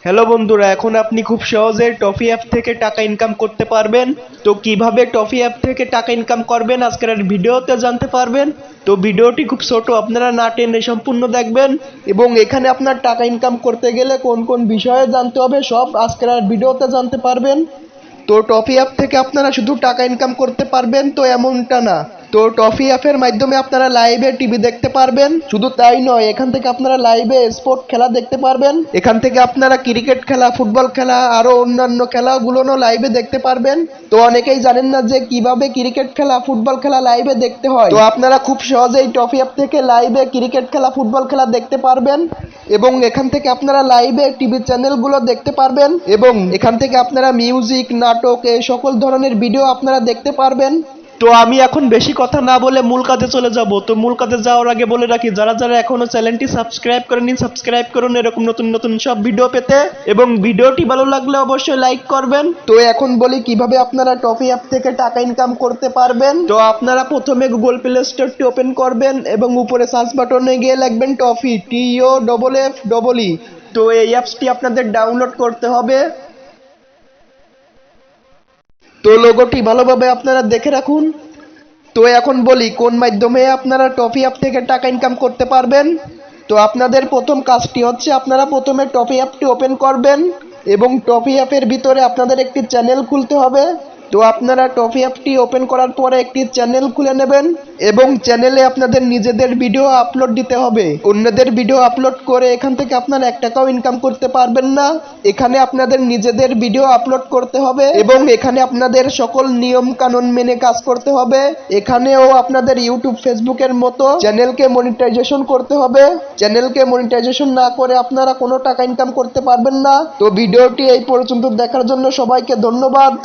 Hello বন্ধুরা, এখন আপনি খুব সহজে টফি অ্যাপ থেকে টাকা ইনকাম করতে পারবেন। তো কিভাবে টফি অ্যাপ থেকে টাকা ইনকাম করবেন আজকের এই ভিডিওতে জানতে পারবেন। তো ভিডিওটি খুব ছোট, আপনারা না টেনে সম্পূর্ণ দেখবেন এবং এখানে আপনার টাকা ইনকাম করতে গেলে কোন কোন বিষয়ে জানতে হবে সব আজকের এই ভিডিওতে জানতে পারবেন। তো টফি অ্যাপ থেকে আপনারা শুধু টাকা ইনকাম করতে পারবেন তো এমনটা না। তো টফি অ্যাপের মাধ্যমে আপনারা লাইভে টিভি দেখতে পারবেন, শুধু তাই নয়, এখান থেকে আপনারা লাইভে স্পোর্ট খেলা দেখতে পারবেন। এখান থেকে আপনারা ক্রিকেট খেলা, ফুটবল খেলা, আরো অন্যান্য খেলাগুলোও লাইভে দেখতে পারবেন। তো অনেকেই জানেন না যে কিভাবে ক্রিকেট খেলা, ফুটবল খেলা লাইভে দেখতে হয়। তো আপনারা খুব সহজেই টফি অ্যাপ থেকে লাইভে ক্রিকেট খেলা, ফুটবল খেলা দেখতে পারবেন এবং এখান থেকে আপনারা লাইভে টিভি চ্যানেলগুলো দেখতে পারবেন এবং এখান থেকে আপনারা মিউজিক, নাটক, এই সকল ধরনের ভিডিও আপনারা দেখতে পারবেন। তো আমি এখন বেশি কথা না বলে মূল কাজে চলে যাব। তো মূল কাজে যাওয়ার আগে বলে রাখি, যারা যারা এখনো চ্যানেলটি সাবস্ক্রাইব করেনি সাবস্ক্রাইব করুন এরকম নতুন নতুন সব ভিডিও পেতে, এবং ভিডিওটি ভালো লাগলে অবশ্যই লাইক করবেন। তো এখন বলি কিভাবে আপনারা টফি অ্যাপ থেকে টাকা ইনকাম করতে পারবেন। তো আপনারা প্রথমে গুগল প্লে স্টোরটি ওপেন করবেন এবং উপরে সার্চ বাটনে গিয়ে লিখবেন টফি, TOFFEE। তো এই অ্যাপসটি আপনাদের ডাউনলোড করতে হবে। তো লোগোটি ভালোভাবে আপনারা দেখে রাখুন। তো এখন বলি কোন মাধ্যমে আপনারা টফি অ্যাপ থেকে টাকা ইনকাম করতে পারবেন। তো আপনাদের প্রথম কাজটি হচ্ছে আপনারা প্রথমে টফি অ্যাপটি ওপেন করবেন এবং টফি অ্যাপের ভিতরে আপনাদের একটি চ্যানেল খুলতে হবে। তো আপনারা টফি অ্যাপটি ওপেন করার পরে একটি চ্যানেল খুলে নেবেন এবং চ্যানেলে আপনাদের নিজেদের ভিডিও আপলোড দিতে হবে। অন্যদের ভিডিও আপলোড করে এখান থেকে আপনারা 1 টাকাও ইনকাম করতে পারবেন না। এখানে আপনাদের নিজেদের ভিডিও আপলোড করতে হবে এবং এখানে আপনাদের সকল নিয়ম কানুন মেনে কাজ করতে হবে। এখানেও আপনাদের ইউটিউব, ফেসবুকের মতো চ্যানেলকে মনিটাইজেশন করতে হবে। চ্যানেলকে মনিটাইজেশন না করে আপনারা কোনো টাকা ইনকাম করতে পারবেন না। তো ভিডিওটি এই পর্যন্ত দেখার জন্য সবাইকে ধন্যবাদ।